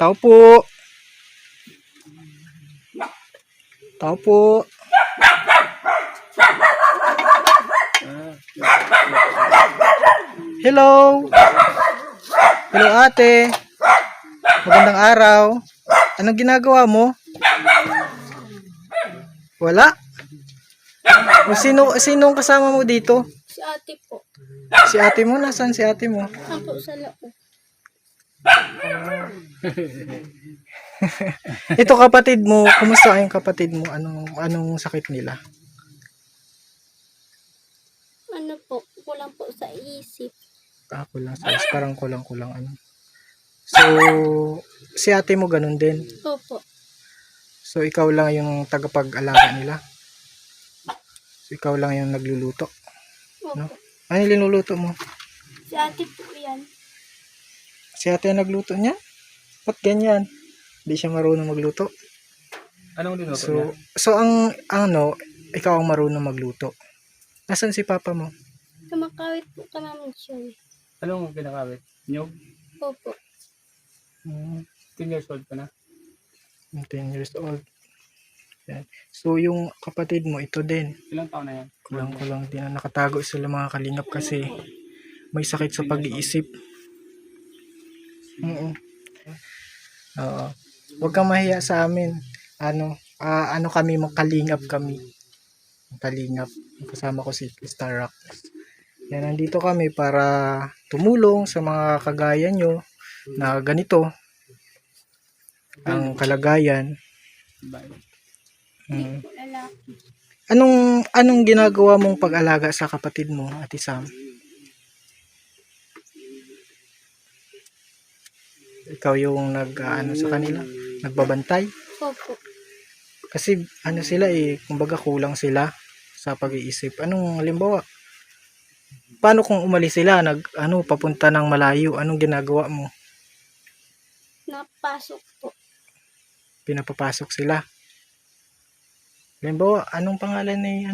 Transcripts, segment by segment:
Tao po. Tao po. Hello. Hello ate. Magandang araw. Anong ginagawa mo? Wala? O sinong kasama mo dito? Si ate po. Si ate mo? Nasaan si ate mo? Ako sa loob. Ito kapatid mo, kumusta yung kapatid mo? Anong sakit nila? Ano po, kulang po sa isip. Kulang sa parang kulang ano. So, si ate mo ganun din. Opo. So, ikaw lang yung tagapag-alaga nila. So, ikaw lang yung nagluluto. Opo. No? Ano yung linuluto mo? Si ate po yan. Si ate ang nagluto niya? Ba't ganyan? Hindi siya marunong magluto. Anong niluto niya? So ang ano, ikaw ang marunong magluto. Nasaan si papa mo? Kumakawit po ka namin siya. Anong kinakawit? Nyog? Opo. 10 years old ka na? 10 years old. Yan. So yung kapatid mo, ito din. Ilang taon na yan? Kulang din na nakatago sila mga kalingap kasi may sakit sa pag-iisip. Oo. Huwag kang mahiya sa amin. Ano kami, magkalingap kami. Kalingap. Kasama ko si Star Rock. Yan, nandito kami para tumulong sa mga kagaya nyo na ganito ang kalagayan. Bye. Lalaki. Anong ginagawa mong pag-alaga sa kapatid mo, Ate Sam? Ikaw yung sa kanila, nagbabantay? Opo. Kasi sila kumbaga kulang sila sa pag-iisip. Halimbawa, paano kung umalis sila, papunta ng malayo, anong ginagawa mo? Napasok po. Pinapapasok sila. Halimbawa, anong pangalan ni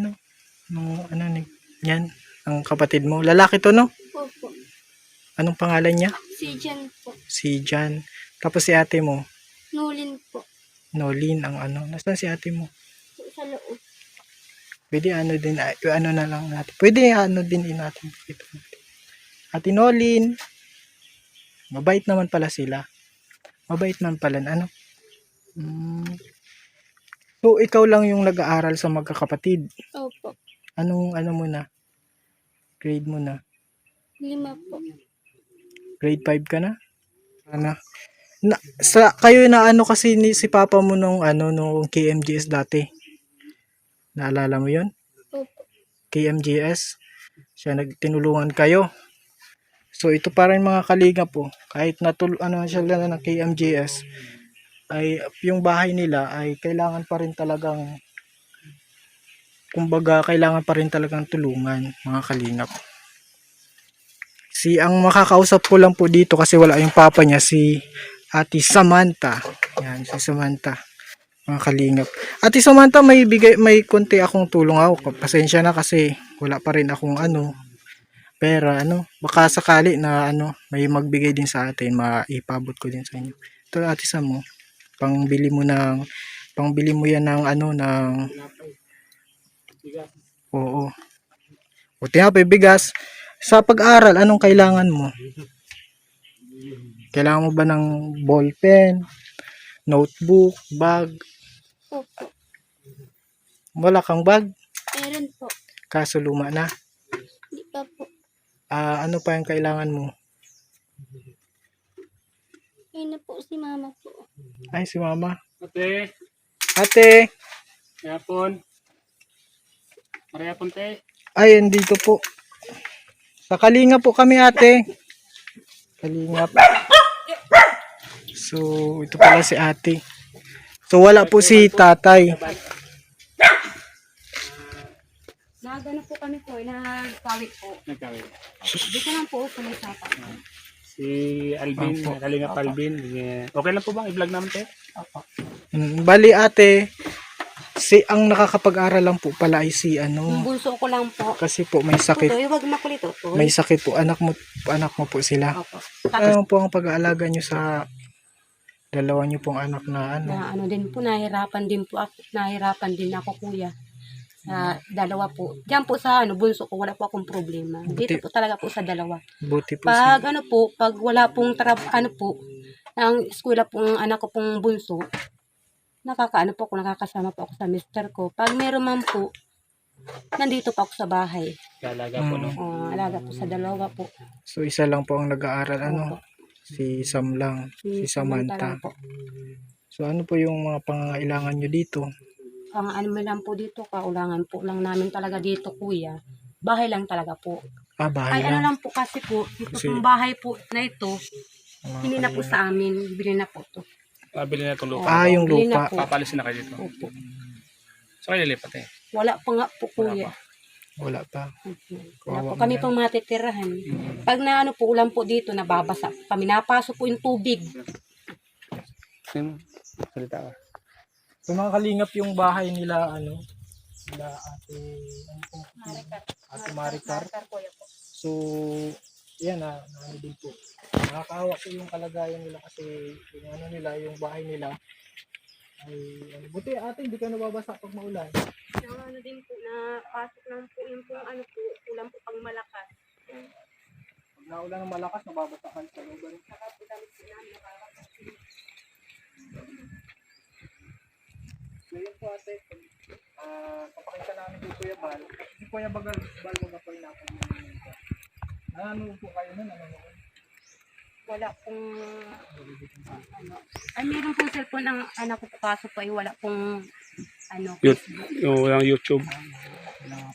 yan, ang kapatid mo? Lalaki to, no? Opo. Anong pangalan niya? Si Jan po. Si Jan. Tapos si ate mo? Nulin po. Nolin, nasaan si ate mo? Sa loob. Pwede din, na lang natin. Pwede din natin. Ate Nolin. Mabait naman pala sila. Mabait naman pala, So, ikaw lang yung nag-aaral sa magkakapatid. Opo. Anong mo na? Grade mo na? 5 po. Grade 5 ka na? Kayo na kasi si papa mo nung KMGS dati. Naalala mo yun? Opo. KMGS. Siya tinulungan kayo. So ito pa rin mga kalinga po. Kahit siya lang ng KMGS, ay yung bahay nila ay kailangan pa rin talagang tulungan, mga kalingap. Ang makakausap ko lang po dito kasi wala yung papa niya, si Ate Samantha. Yan, si Samantha. Mga kalingap. Ate Samantha, may konti akong tulong ako. Pasensya na kasi wala pa rin akong pera, baka sakali na may magbigay din sa atin, maipabot ko din sa inyo. Ito, Ate Sam mo. Pangbili mo yan ng oo. O tinapay, bigas. Sa pag-aaral, anong kailangan mo? Kailangan mo ba ng ballpen, notebook, bag? Opo. Wala kang bag? Meron po. Kaso luma na. Di pa po. Ano pa yung kailangan mo? Ayun na po si mama po. Ay, si mama. Ate! Ate! Yapon! Marayapon, te! Ay, dito po. Sa Kalinga po kami, ate. Kalinga po. So, ito pala si ate. So, wala po si tatay. Nagano po kami po, nagkawit po. Nagkawin. Dito lang po sa may sapa. Si Alvin, Kalinga Alvin. Okay lang po bang i-vlog namin, te? Bali, ate, ang nakakapag-aral lang po pala ay si Yung bunso ko lang po. kasi po may sakit. Tutoy, wag makulit o. May sakit po. Anak mo po sila. Opo. Ano po ang pag-aalaga nyo sa Dalawa niyo pong anak na ano. Na ano din po, nahirapan din ako kuya. Sa dalawa po. Diyan po sa bunso ko, wala po akong problema. Dito po talaga po sa dalawa. Buti po Pag pag wala pong ang eskwela pong anak ko pong bunso, nakakasama po ako sa mister ko. Pag meron man po, nandito pa ako sa bahay. Lalaga po, no? Alaga po sa dalawa po. So isa lang po ang nag-aaral Opo. si Sam lang, si Samantha. lang po. So ano po yung mga pangangailangan niyo dito? Ang ano mo lang po dito, kaulangan po lang namin talaga dito kuya. Bahay lang talaga po. Bahay Ay ano lang. lang po kasi po, ito Kasi- pong bahay po na ito, Mga hindi na po kalingap. sa amin, bili na po to. Bili na itong lupa. Ah, yung Bili lupa. na po. Papalisin na kayo dito. Opo. So, kayo lilipat eh. Wala pa nga po kuya. Wala pa. Wala po kami pang matitirahan. Pag na ano po, ulan po dito, nababasa po kami. Napasok po yung tubig. Sino? Salita ka. So mga kalingap yung bahay nila nila Ate Maricar. So yan ano din po. Nakakaawa po yung kalagayan nila kasi yung yung bahay nila ay buti ate hindi ka nababasa pag maulan. Yung ano din po, na pasok lang po yung pong ano po, ulan po pang malakas. Pag naulan ng malakas nababasa ka sa lugar. So yun po ate, papakita namin kay Kuya Bal. Si Kuya Bal po yung napag-iinita. Ano po kayo nun? Wala pong ano. Ay, meron pong cellphone ang anak ko po, kaso po ay wala pong ano. Yung walang YouTube.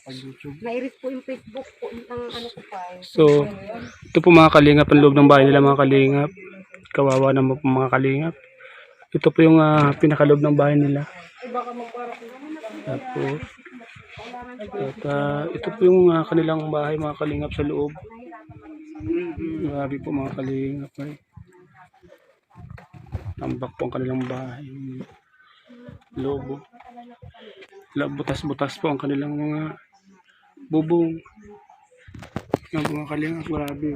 Pag-YouTube. Nairis po yung Facebook po, ang ano ko pa. So, ito po mga kalingap, ang loob ng bahay nila mga kalingap. Kawawa naman po mga kalingap. Ito po yung pinakaloob ng bahay nila. Tapos, ito po yung kanilang bahay mga kalingap sa loob. Grabe po mga kalingap. Tambak po ang kanilang bahay. Lobo. Butas-butas po ang kanilang mga bubong. Yan po mga kalingap. Grabe.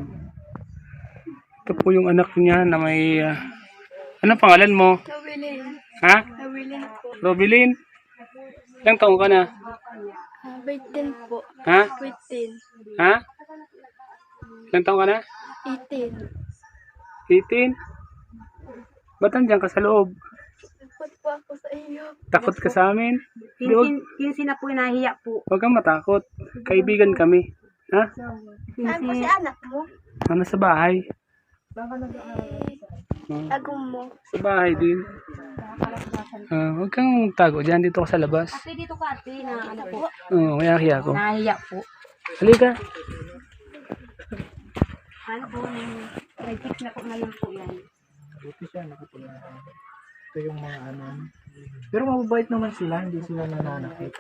Ito po yung anak niya na may... anong pangalan mo? Nawilin. Ha? Nawilin po. Robilin? Ilang taong ka na? Wait din po. Ha? Wait din. Ha? Ilang taong ka na? 18. 18? Ba't nandiyan ka sa loob? Takot po ako sa iyo. Takot ka sa amin? Di, wag, Yung sina po yung nahiya po. wag kang matakot. Kaibigan kami. Ha? Saan po si anak mo? Ano sa bahay? Agong mo. Sa bahay din. Wag kang tago dyan. Dito ka sa labas. Ate, dito ka ate, na ano po. May aki ako. Nahiya po. Halika. Ano po, nag-fix na po ngayon po yan. Buti siya nakapula. Ito yung mga Pero mababait naman sila, hindi sila nananakit.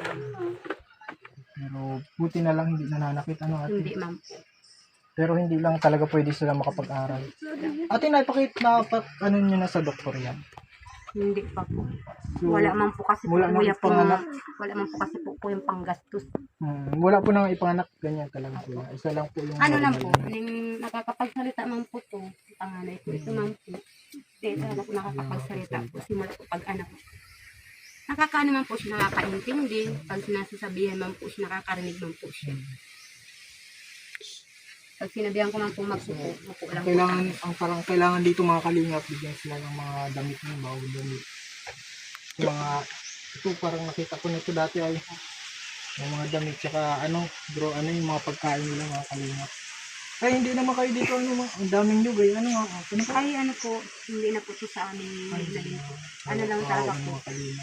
Pero buti na lang hindi nananakit ate. Hindi ma'am po. Pero hindi lang talaga pwede sila makapag-aral. Ate, nyo na sa doktor yan. Hindi pa po. So, Wala man po kasi po wala nang kuya po. ipanganak. Wala man po kasi po yung panggastos. Wala po nang ipanganak, ganyan talaga sila. Isa lang po yung Ano lang normal po, yung nakakapagsalita man po to, panganay po, ito man po. Dito na po nakakapagsalita po, simula po pag-anak. Nakakaano man po siya, nakakaintindi. Pag sinasasabihan man po siya, nakakarinig man po siya. Pag sinabihan ko man po magsuko, upo lang po. Kailangan dito mga kalingap, bigyan sila ng mga damit ng bawal damit. Yung mga, ito parang nakita ko nito dati ay yung mga damit, tsaka yung mga pagkain nila mga kalingap. Ay, hindi naman kayo dito, ang daming lugay, Ay, ano po, hindi na po ito sa amin nalin po. Ano lang talaga po,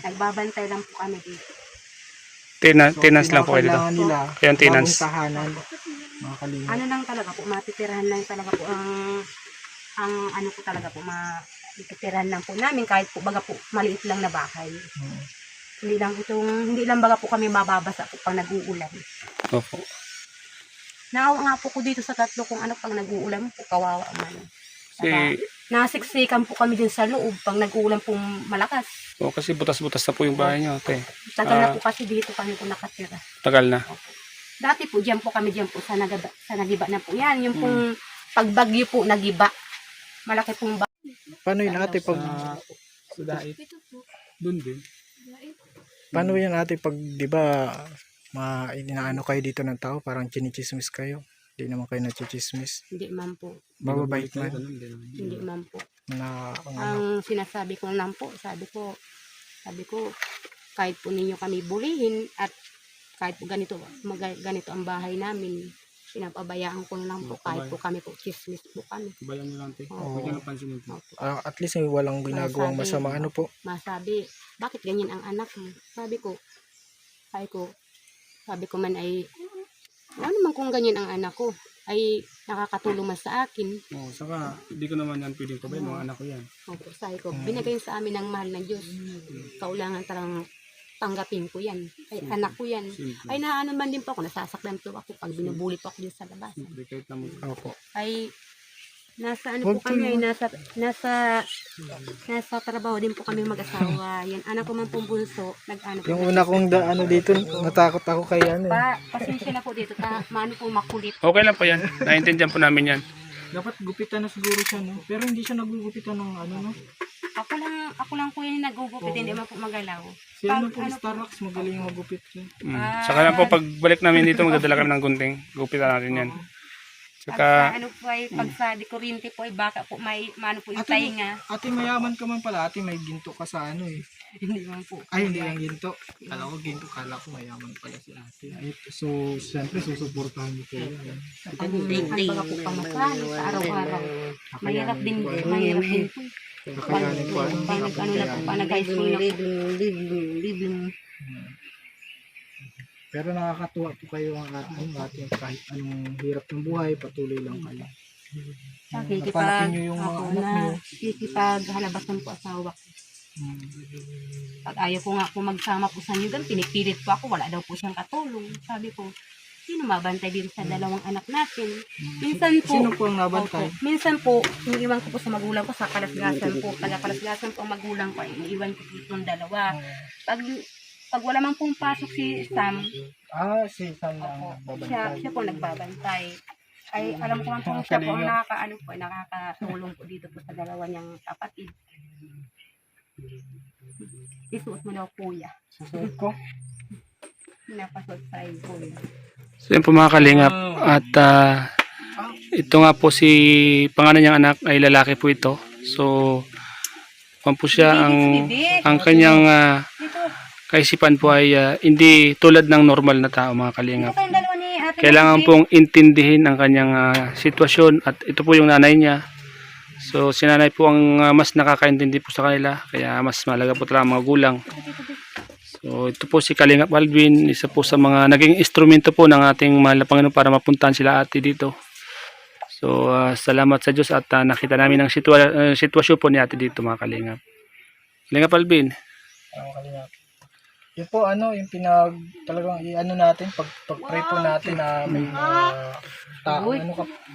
nagbabantay lang po kami dito. Tenants lang po kayo dito. Kailangan nila, Kaya tenants. bagong tahanan, mga kalingap. Ano lang talaga po, matitirahan lang talaga po ang ano po talaga po, matitirahan lang po namin kahit po baga po maliit lang na bahay. Hindi lang baga po kami mababasa po pag nag-uulan. Opo. Naawa nga po ko dito sa tatlo kung ano pag nag-uulan po, kawawa man. Kasi, Nasiksikan po kami din sa loob pag nag-uulan pong malakas. kasi butas-butas na po yung bahay niyo, ate. Tagal na po kasi dito kami po nakatira. Tagal na. Dati po, diyan po kami diyan po sa nagiba na po. Yan, yung pong pagbagyo po, nagiba. Malaki pong Paano yun ate pag Sa dait. Ito po. Doon din. Dait. paano yan ate pag 'di ba inaano kayo dito ng tao, parang chinichismis kayo. Hindi naman kayo nachichismis. Hindi man po. Mababait man Ganun din. Hindi man po. na Ang sinasabi ko lang po, sabi ko, kahit po ninyo kami bulihin at kahit po ganito ang bahay namin, pinapabayaan ko na lang po kahit po kami po chismis po kami. Bayan nyo lang, te. Oo. Huwag nyo lang pansinin, te. Opo. at least walang ginagawang masama ano po. Masabi, bakit ganyan ang anak mo? Sabi ko man ay, ano man kung ganyan ang anak ko, ay nakakatulong man sa akin. Oo, saka, hindi ko naman yan pwedeng pabayan. Mga anak ko yan. Opo, sabi ko, binigay sa amin ng mahal ng Diyos. Kaulangan tarang tanggapin ko yan. Ay, anak ko yan. Simple. Ay, naano man din po ako, nasasaktan po ako pag binubuli po ako din sa labas. Simple, kahit na mo. Opo. Ay, nasa ano po kami, ay nasa trabaho din po kami mag-asawa. Yan, anak ko man pong bunso, nag-ano po. Yung una kong ano dito, natakot ako kay ano. Pasensya na po dito, maano po makulit. Okay lang po yan. Naintindihan po namin yan. Dapat gupitan na siguro siya no. Pero hindi siya nagugupitan ng ano no. Ako lang po yan nagugupit, hindi man po magalaw. Si ano po Starbucks magaling magupit yun. Saka lang po, pagbalik namin dito, magdadala kami ng gunting. Gupitan natin yan. Pag Saka, sa ano po ay, pag sa dekurente po ay baka po may mano po yung Ate, tainga. ate mayaman ka man pala, ate may ginto ka sa ano eh. Hindi man po. Ay hindi yung ginto. Kala ko ginto, kala ko mayaman pala si ate. Ay, so siyempre susuportahan niyo po yan. Pag baga po pamasahe sa araw-araw. Mahirap din po. Kakayanin po ano. Pag nag-ano na po, pag nag-high school na po. Pero nakakatuwa po kayo ang ating kahit anong hirap ng buhay, patuloy lang kayo. Napanatin niyo yung mga anak niyo. Kikipaghalabasan po asawa ko. Pag ayaw ko nga po magsama po sa inyo, pinipilit po ako, wala daw po siyang katulong. Sabi ko, sino mabantay dito sa dalawang anak natin? Minsan po, Sino po ang nabantay? opo, minsan po, iniiwan ko po sa magulang ko sa kalasgasan po. Kalasgasan po ang magulang ko, iniiwan ko po itong dalawa. Pag wala man pong pasok si Sam, Si Sam ang babantay. siya po nagbabantay. Ay, alam ko man po siya po ang nakakatulong po dito po sa dalawa niyang kapatid. Isuot mo daw kuya. Susunod ko. Pinapasuot sa kuya. so yun po mga kalingap. At ito nga po si pangalan niyang anak ay lalaki po ito. So, po siya ang kanyang Dito, kaisipan po ay hindi tulad ng normal na tao mga kalingap. kayong dalawa ni ate. Kailangan pong intindihin ang kanyang sitwasyon at ito po yung nanay niya. So si nanay po ang mas nakakaintindi po sa kanila kaya mas malaga po talaga mga gulang. So ito po si Kalingap Alvin, isa po sa mga naging instrumento po ng ating mahal na Panginoon para mapuntahan sila ate dito. So salamat sa Diyos at nakita namin ang sitwasyon po ni ate dito mga Kalingap. Kalingap Alvin. Yun po yung talagang natin pag-pray po natin na may tao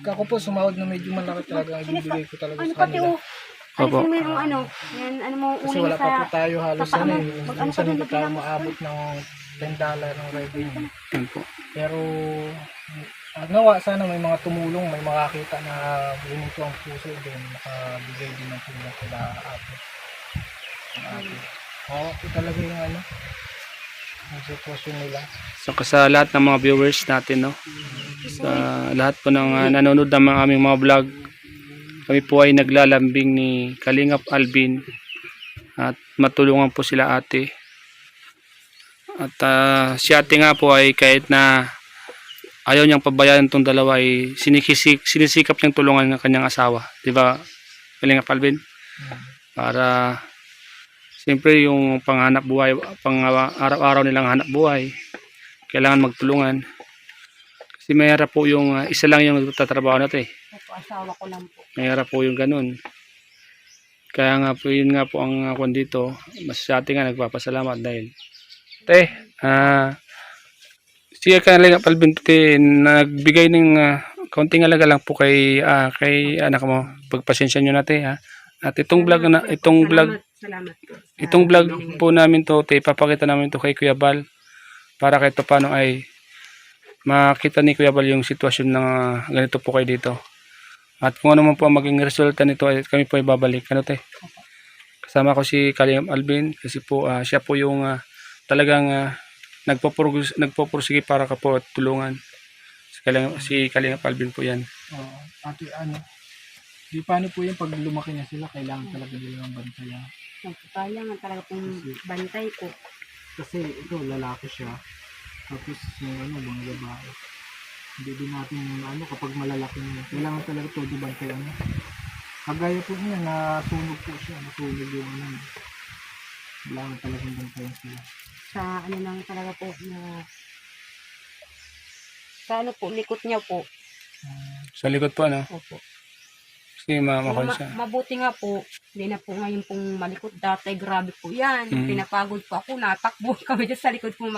ako po sumahod na medyo malaki talaga ang ibibigay ko talaga sa kanila. Opo. Ano mo yung yan, mo Kasi uling wala pa po sa... tayo halos sa paano? minsan hindi tayo maabot ng $10 ng revenue. Yan po. Pero nawa sana may mga tumulong, may makakita na buminto ang puso din, makabigay din ng tulong kila ate. Hawa po talaga yung ang sitwasyon nila. So sa lahat ng mga viewers natin, no? Sa lahat po ng nanonood ng mga aming mga vlog, kami po ay naglalambing ni Kalingap Alvin at matulungan po sila ate. At si ate nga po ay kahit na ayaw niyang pabayaan itong dalawa ay sinisikap niyang tulungan ng kanyang asawa. Diba Kalingap Alvin? Para siyempre yung panghanap buhay, pang araw-araw nilang hanap buhay, kailangan magtulungan. Kasi mahirap po yung isa lang yung tatrabaho natin. Opo, asawa ko lang po. Mahirap po yung ganun. Kaya nga po yun nga po ang kwan dito. Mas sa atin nga nagpapasalamat dahil siya ka lang Alvin nagbigay ng kaunting alaga lang po kay anak mo. Pagpasensya nyo natin ha. At itong vlog Salamat po. itong vlog po namin to, ipapakita namin to kay Kuya Bal para kahit paano ay makita ni Kuya Bal yung sitwasyon na ganito po kayo dito. At kung ano man po ang maging resulta nito ay kami po ay babalik. Ano te? Kasama ko si Kalingap Alvin kasi po siya po yung talagang nagpopursige para ka po at tulungan. Si Kalingap Alvin po yan. Ate, di paano po yan pag lumaki na sila, kailangan talaga nila ng bantayan. Kailangan talaga pong bantay ko. Kasi ito, lalaki siya. Tapos yung mga babae. Hindi din natin kapag malalaki niya. Kailangan talaga todo bantayan. Kagaya po niya, nasunog po siya. Nasunog yung kailangan talagang bantayan sila. Sa lang talaga po na sa po, likot niya po. Sa likod po ano? Opo. Kasi mamakon siya. Mabuti nga po, hindi na po ngayon pong malikot. Dati grabe po yan. Pinapagod po ako, natakbo kami dyan sa likod po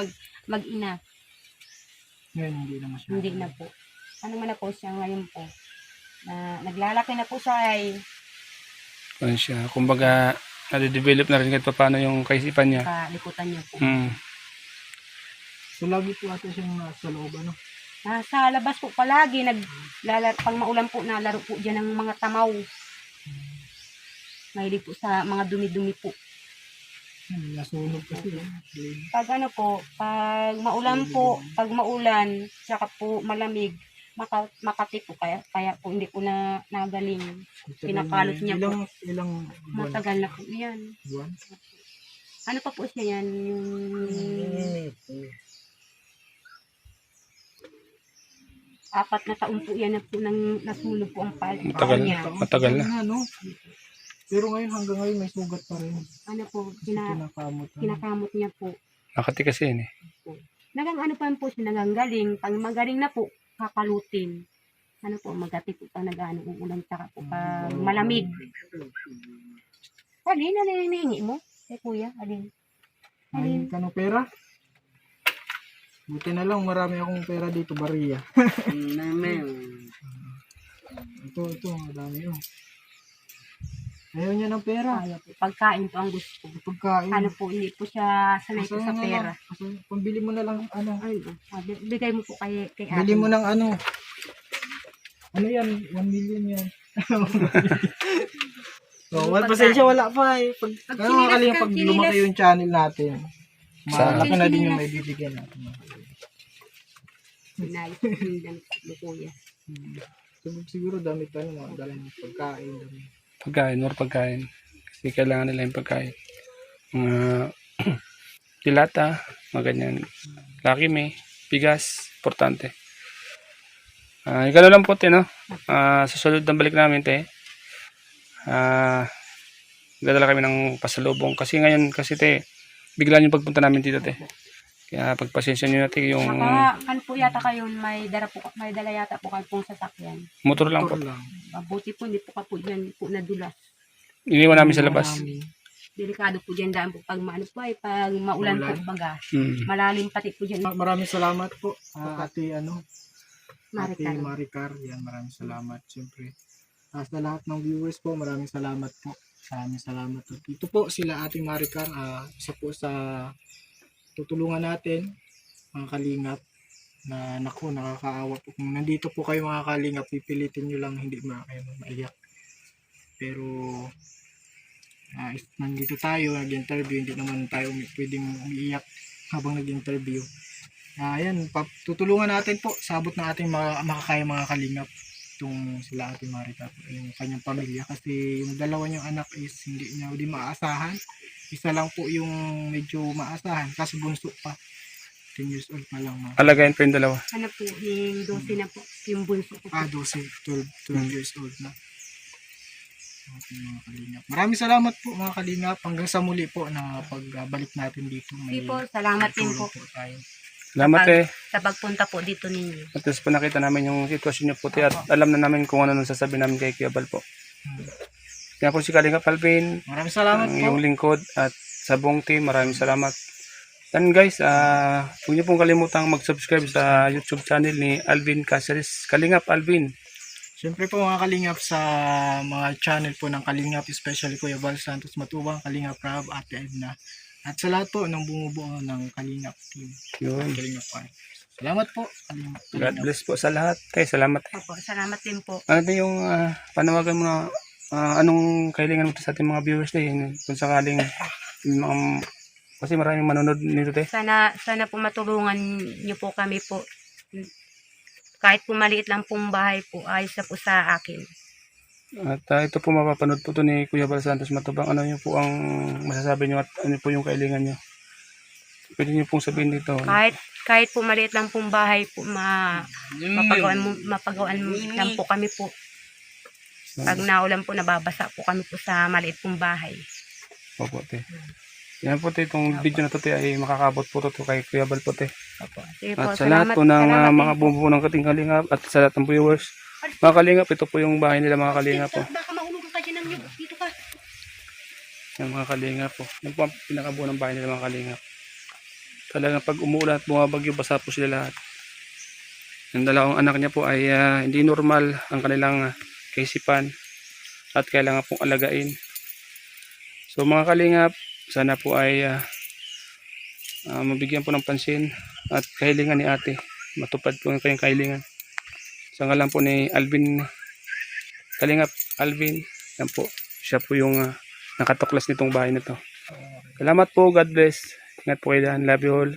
mag-ina. Ngayon, hindi na masyado. Hindi na po. Ano man na po siya ngayon po. Naglalaki na po siya ay Ano siya. Kumbaga, nade-develop na rin kahit paano yung kaisipan niya. kalikutan niya po. So, lagi po ate siyang nasa loob, Nasa labas po palagi, pang maulan po, nalaro po dyan ng mga tamaw. Mahilig po sa mga dumi-dumi po. Nasunog kasi. Pag pag maulan, saka po malamig, makati po, kaya po hindi po na nagaling. Pinakalot niya po. Ilang buwan? Matagal na po yan. Buwan? Ano pa po siya yan? Yung apat na taon po yan na po nang nasunog po ang Matagal niya. Matagal na. Pero ngayon, hanggang ngayon, may sugat pa rin. Ano po, Kinakamot. kinakamot niya po. Nakati kasi yun eh. Pa po siya, naganggaling. Pag magaling na po, kakalutin. Magati po pag uulan, tsaka po pag malamig. Alin, hinihingi mo? Kuya, alin? Alin ka no pera? Buti na lang, marami akong pera dito, bariya. Ito, marami yun. Ayaw niya ng pera. Ayaw po. Pagkain po ang gusto. Pagkain. Hindi po siya sanay po sa pera. Pambili mo na lang, Bigay mo po kay ate. bili mo ng ano yan, 1 million yan. Pasensya, wala pa eh. Pag lumaki yung channel natin, malaki na din yung may bibigyan natin. Sinayos po yung damit mo, kuya. Siguro dami pa mga dala ng pagkain. Pagkain. Kasi kailangan nila yung pagkain. Mga dilata, mga ganyan. Laki may, bigas, importante. Gano'n lang po, no? Sa sunod ng balik namin, gadala kami ng pasalubong. Kasi ngayon, bigla yung pagpunta namin dito, Kaya pagpasensya nyo natin yung... Saka, po yata kayo, may dala yata po kayo pong sasakyan. Motor lang po. Mabuti po, hindi po ka po dyan po nadulas. Iniwan namin sa labas. Delikado po dyan daan po pag pag maulan po baga. Malalim pati po dyan. Maraming salamat po, Ate Maricar. Maricar. Yan, maraming salamat. Siyempre, sa lahat ng viewers po, maraming salamat po. Maraming salamat po. Ito po sila Ate Maricar. Isa po sa tutulungan natin, mga kalingap, na nakakaawa po. Kung nandito po kayo mga kalingap, pipilitin nyo lang hindi kayo maiyak. Pero nandito tayo, nag-interview, hindi naman tayo pwedeng umiiyak habang nag-interview. Ayan, tutulungan natin po, sabot na ating makakaya mga kalingap itong sila Ate Maricar, yung kanyang pamilya, kasi yung dalawa niyang anak is hindi maaasahan. Isa lang po yung medyo maasahan kasi bunso pa. 10 years old pa lang. Alagayin pa yung dalawa. Ano po, yung 12 na po, yung bunso po. 12 years old na. Okay, mga kalingap. Maraming salamat po mga kalingap. Hanggang sa muli po na pagbalik natin dito. Sige po, salamat din po. Tayo. Salamat Sa pagpunta po dito ninyo. At least po nakita namin yung sitwasyon niyo po, at alam na namin kung ano nang sasabihin namin kay Kuya Bal po. Kaya po si Kalingap Alvin, Maraming salamat po. yung lingkod, at sa buong team, maraming salamat. And guys, huwag niyo pong kalimutang mag-subscribe sa YouTube channel ni Alvin Caceres, Kalingap Alvin. Siyempre po mga kalingap, sa mga channel po ng Kalingap, especially Kuya Bal Santos Matubang, Kalingap Rab, Ate Edna, at sa lahat po ng bumubuo ng Kalingap team. Yun. Kalingap pa. Salamat po. God bless po sa lahat. Tay, salamat. Opo, salamat din po. Ano din yung panawagan mo na anong kailangan mo sa ating mga viewers din kung sakaling kasi maraming manonood nito te. Sana po matulungan niyo po kami po. Kahit po maliit lang pong bahay po, ayos na po sa akin. At ito po mapapanood po to ni Kuya Bal Santos Matubang. Ano yun po ang masasabi niyo at ano po yung kailangan niyo? Pwede niyo pong sabihin dito. Kahit po maliit lang pong bahay po, mapagawaan lang po kami po. Pag naulan po, nababasa po kami po sa maliit pong bahay. Opo te. Yan po te, itong video na to te ay makakabot po to kay Kuya Bal po te. Sige po, At sa lahat po ng salamat mga din po. bumubuo ng Kating Kalingap at sa lahat ng viewers, mga Kalingap, ito po yung bahay nila mga Kalingap po. Baka mahulog ka dyan ng nyug. Dito ka. Yung mga Kalingap po. Yan po ang pinakabuo ng bahay nila mga Kalingap. Talagang pag umuulan at bumabagyo, basa po sila lahat. Yung dalawang anak niya po ay hindi normal ang kanilang kaisipan at kailangan pong alagain. So mga Kalingap, sana po ay mabigyan po ng pansin at kahilingan ni ate. Matupad po ang kanyang kahilingan. Sa ngalan po ni Alvin Kalingap Alvin, yan po. Siya po yung nakatuklas nitong bahay na to. Salamat po, God bless. Ingat po kayo dyan. Love you all.